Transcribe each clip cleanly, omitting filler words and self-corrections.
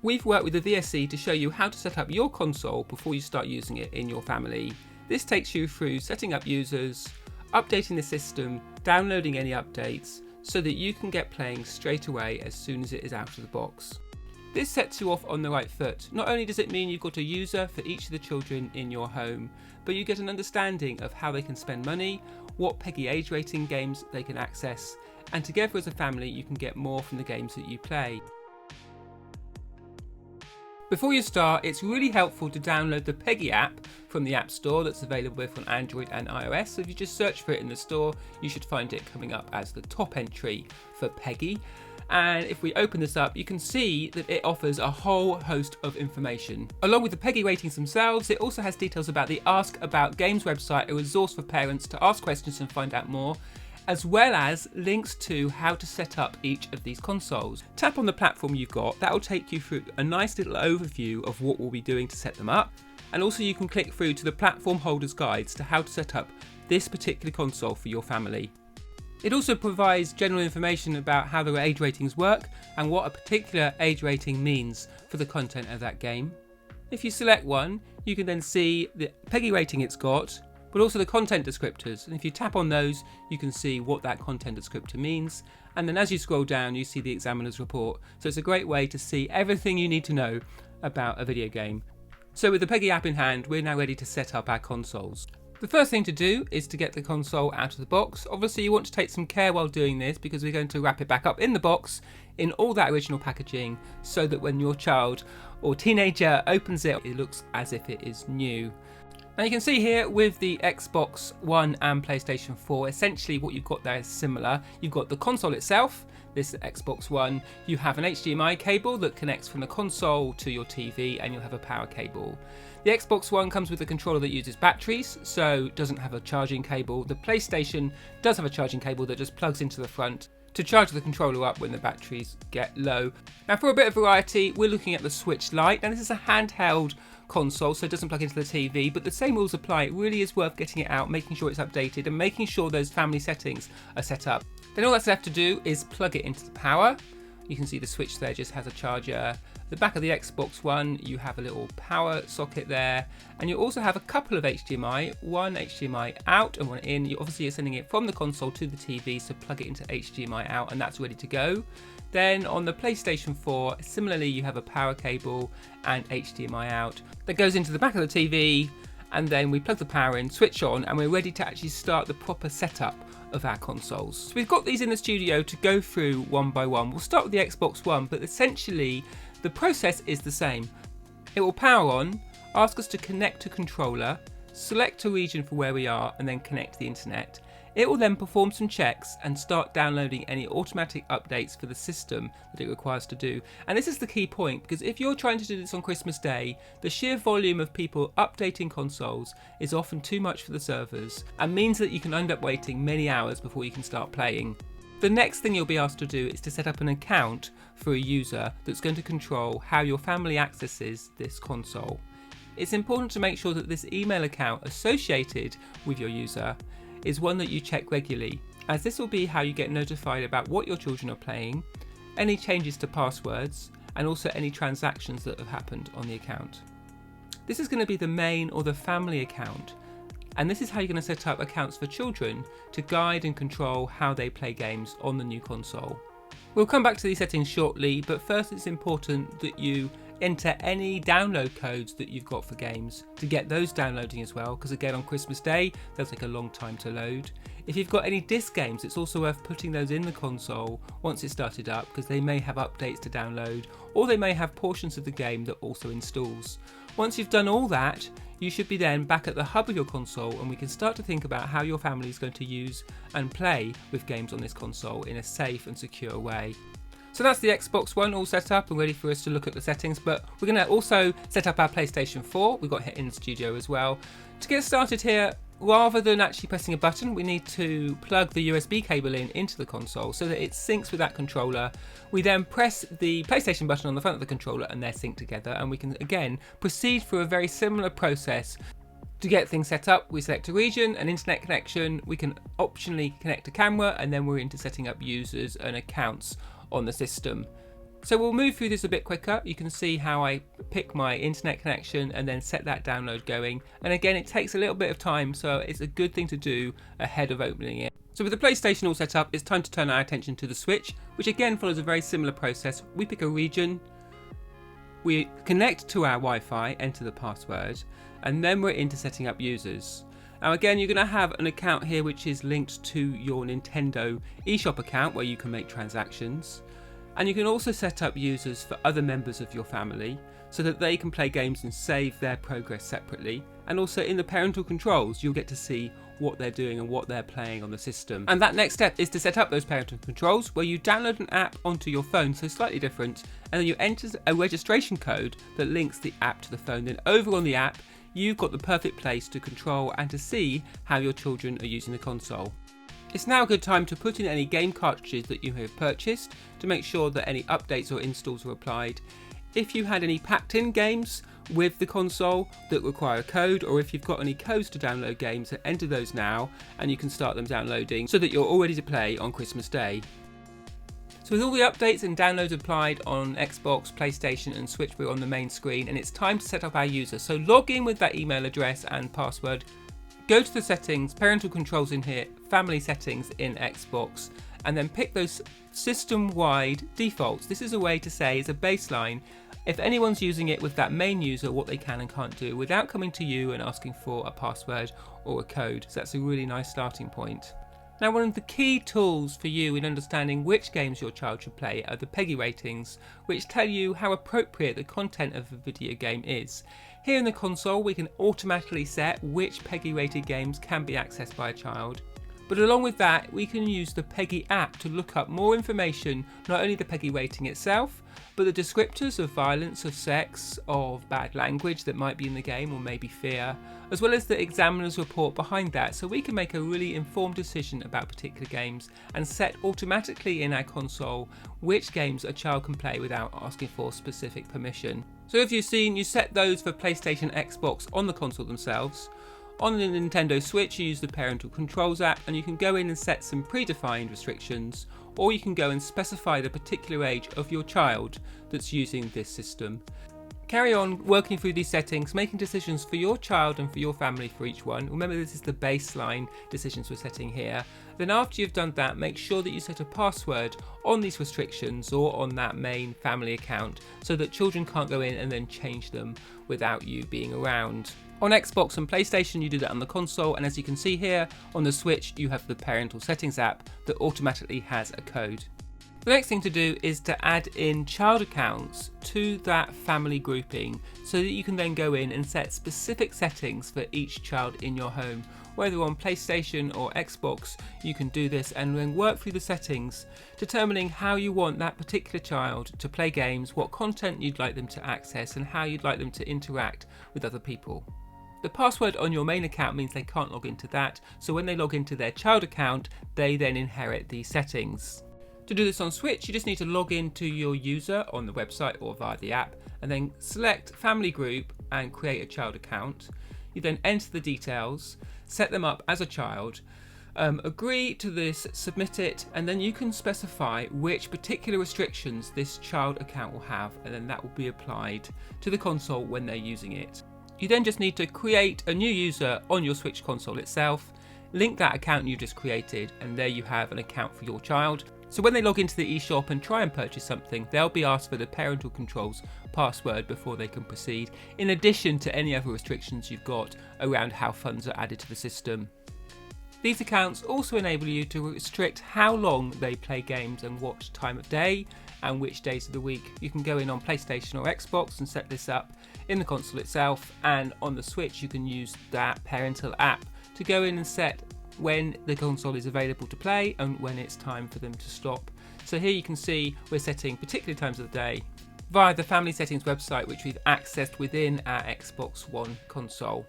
We've worked with the VSC to show you how to set up your console before you start using it in your family. This takes you through setting up users, updating the system, downloading any updates, so that you can get playing straight away as soon as it is out of the box. This sets you off on the right foot. Not only does it mean you've got a user for each of the children in your home, but you get an understanding of how they can spend money, what PEGI age rating games they can access, and together as a family you can get more from the games that you play. Before you start, it's really helpful to download the PEGI app from the App Store that's available both on Android and iOS. So if you just search for it in the store, you should find it coming up as the top entry for PEGI. And if we open this up, you can see that it offers a whole host of information. Along with the PEGI ratings themselves, it also has details about the Ask About Games website, a resource for parents to ask questions and find out more, as well as links to how to set up each of these consoles. Tap on the platform you've got, that will take you through a nice little overview of what we'll be doing to set them up. And also you can click through to the platform holders guides to how to set up this particular console for your family. It also provides general information about how the age ratings work and what a particular age rating means for the content of that game. If you select one, you can then see the PEGI rating it's got, but also the content descriptors. And if you tap on those, you can see what that content descriptor means. And then as you scroll down, you see the examiner's report. So it's a great way to see everything you need to know about a video game. So with the PEGI app in hand, we're now ready to set up our consoles. The first thing to do is to get the console out of the box. Obviously you want to take some care while doing this because we're going to wrap it back up in the box in all that original packaging so that when your child or teenager opens it, it looks as if it is new. Now you can see here with the Xbox One and PlayStation 4, essentially what you've got there is similar. You've got the console itself, this Xbox One, you have an HDMI cable that connects from the console to your TV and you'll have a power cable. The Xbox One comes with a controller that uses batteries, so doesn't have a charging cable. The PlayStation does have a charging cable that just plugs into the front to charge the controller up when the batteries get low. Now for a bit of variety, we're looking at the Switch Lite. Now this is a handheld console, so it doesn't plug into the TV, but the same rules apply. It really is worth getting it out, making sure it's updated and making sure those family settings are set up. Then all that's left to do is plug it into the power. You can see the Switch there just has a charger. The back of the Xbox One, you have a little power socket there, and you also have a couple of HDMI, one HDMI out and one in. You obviously are sending it from the console to the TV, so plug it into HDMI out and that's ready to go. Then on the PlayStation 4, similarly you have a power cable and HDMI out that goes into the back of the TV, and then we plug the power in, switch on, and we're ready to actually start the proper setup of our consoles. So we've got these in the studio to go through one by one. We'll start with the Xbox One, but essentially the process is the same. It will power on, ask us to connect to controller, select a region for where we are, and then connect to the internet. It will then perform some checks and start downloading any automatic updates for the system that it requires to do. And this is the key point, because if you're trying to do this on Christmas Day, the sheer volume of people updating consoles is often too much for the servers and means that you can end up waiting many hours before you can start playing. The next thing you'll be asked to do is to set up an account for a user that's going to control how your family accesses this console. It's important to make sure that this email account associated with your user is one that you check regularly, as this will be how you get notified about what your children are playing, any changes to passwords, and also any transactions that have happened on the account. This is going to be the main or the family account, and this is how you're going to set up accounts for children to guide and control how they play games on the new console. We'll come back to these settings shortly, but first it's important that you enter any download codes that you've got for games to get those downloading as well, because again on Christmas Day they'll take a long time to load. If you've got any disc games, it's also worth putting those in the console once it's started up, because they may have updates to download, or they may have portions of the game that also installs. Once you've done all that, you should be then back at the hub of your console, and we can start to think about how your family is going to use and play with games on this console in a safe and secure way. So that's the Xbox One all set up and ready for us to look at the settings, but we're going to also set up our PlayStation 4. We've got it in the studio as well. To get started here, rather than actually pressing a button, we need to plug the USB cable into the console so that it syncs with that controller. We then press the PlayStation button on the front of the controller and they're synced together, and we can again proceed through a very similar process. To get things set up, we select a region, an internet connection, we can optionally connect a camera, and then we're into setting up users and accounts on the system. So we'll move through this a bit quicker. You can see how I pick my internet connection and then set that download going. And again, it takes a little bit of time, so it's a good thing to do ahead of opening it. So with the PlayStation all set up, it's time to turn our attention to the Switch, which again follows a very similar process. We pick a region, we connect to our Wi-Fi, enter the password, and then we're into setting up users. Now again, you're going to have an account here which is linked to your Nintendo eShop account where you can make transactions. And you can also set up users for other members of your family so that they can play games and save their progress separately. And also in the parental controls, you'll get to see what they're doing and what they're playing on the system. And that next step is to set up those parental controls where you download an app onto your phone, so slightly different, and then you enter a registration code that links the app to the phone. Then over on the app, you've got the perfect place to control and to see how your children are using the console. It's now a good time to put in any game cartridges that you have purchased to make sure that any updates or installs are applied. If you had any packed in games with the console that require a code, or if you've got any codes to download games, enter those now and you can start them downloading so that you're all ready to play on Christmas Day. So with all the updates and downloads applied on Xbox, PlayStation and Switch, we're on the main screen and it's time to set up our user. So log in with that email address and password. Go to the settings, parental controls in here, family settings in Xbox, and then pick those system-wide defaults. This is a way to say, as a baseline, if anyone's using it with that main user, what they can and can't do without coming to you and asking for a password or a code. So that's a really nice starting point. Now, one of the key tools for you in understanding which games your child should play are the PEGI ratings, which tell you how appropriate the content of a video game is. Here in the console, we can automatically set which PEGI rated games can be accessed by a child. But along with that, we can use the PEGI app to look up more information, not only the PEGI rating itself, but the descriptors of violence, of sex, of bad language that might be in the game or maybe fear, as well as the examiner's report behind that, so we can make a really informed decision about particular games and set automatically in our console which games a child can play without asking for specific permission. So if you've seen, you set those for PlayStation, Xbox on the console themselves. On the Nintendo Switch, you use the Parental Controls app and you can go in and set some predefined restrictions, or you can go and specify the particular age of your child that's using this system. Carry on working through these settings, making decisions for your child and for your family for each one. Remember, this is the baseline decisions we're setting here. Then after you've done that, make sure that you set a password on these restrictions or on that main family account so that children can't go in and then change them without you being around. On Xbox and PlayStation, you do that on the console, and as you can see here, on the Switch, you have the Parental Settings app that automatically has a code. The next thing to do is to add in child accounts to that family grouping so that you can then go in and set specific settings for each child in your home. Whether on PlayStation or Xbox, you can do this and then work through the settings, determining how you want that particular child to play games, what content you'd like them to access, and how you'd like them to interact with other people. The password on your main account means they can't log into that, so when they log into their child account, they then inherit these settings. To do this on Switch, you just need to log into your user on the website or via the app, and then select Family Group and create a child account. You then enter the details, set them up as a child, agree to this, submit it, and then you can specify which particular restrictions this child account will have, and then that will be applied to the console when they're using it. You then just need to create a new user on your Switch console itself, link that account you just created, and there you have an account for your child. So when they log into the eShop and try and purchase something, they'll be asked for the Parental Controls password before they can proceed, in addition to any other restrictions you've got around how funds are added to the system. These accounts also enable you to restrict how long they play games and what time of day and which days of the week. You can go in on PlayStation or Xbox and set this up in the console itself, and on the Switch you can use that parental app to go in and set when the console is available to play and when it's time for them to stop. So here you can see we're setting particular times of the day via the family settings website, which we've accessed within our Xbox One console.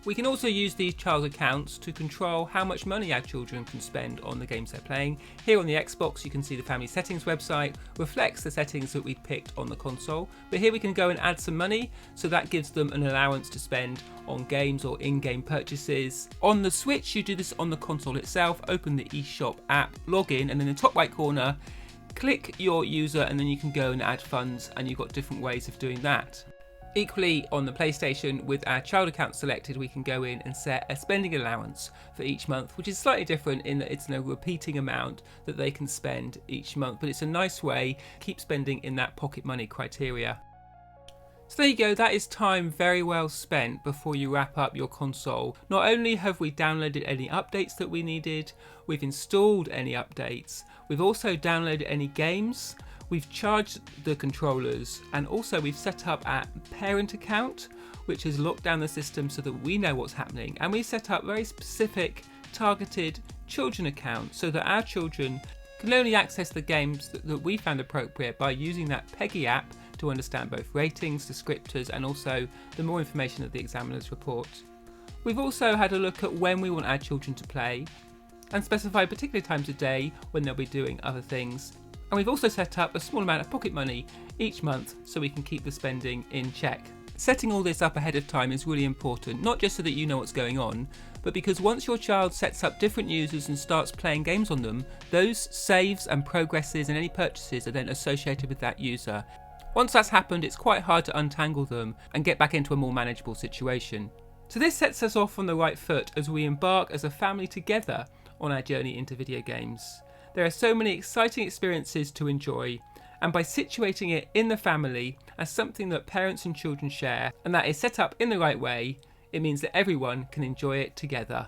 We can also use these child accounts to control how much money our children can spend on the games they're playing. Here on the Xbox, you can see the family settings website reflects the settings that we've picked on the console, but here we can go and add some money, so that gives them an allowance to spend on games or in-game purchases. On the Switch, you do this on the console itself, open the eShop app, log in, and in the top right corner, Click your user and then you can go and add funds, and you've got different ways of doing that. Equally, on the PlayStation, with our child account selected, we can go in and set a spending allowance for each month, which is slightly different in that it's no repeating amount that they can spend each month, but it's a nice way to keep spending in that pocket money criteria. So there you go, that is time very well spent before you wrap up your console. Not only have we downloaded any updates that we needed, we've installed any updates, we've also downloaded any games, we've charged the controllers, and also we've set up our parent account, which has locked down the system so that we know what's happening, and we set up very specific targeted children accounts so that our children can only access the games that we found appropriate by using that PEGI app to understand both ratings, descriptors, and also the more information that the examiners report. We've also had a look at when we want our children to play and specify particular times of day when they'll be doing other things. And we've also set up a small amount of pocket money each month so we can keep the spending in check. Setting all this up ahead of time is really important, not just so that you know what's going on, but because once your child sets up different users and starts playing games on them, those saves and progresses and any purchases are then associated with that user. Once that's happened, it's quite hard to untangle them and get back into a more manageable situation. So this sets us off on the right foot as we embark as a family together on our journey into video games. There are so many exciting experiences to enjoy, and by situating it in the family as something that parents and children share, and that is set up in the right way, it means that everyone can enjoy it together.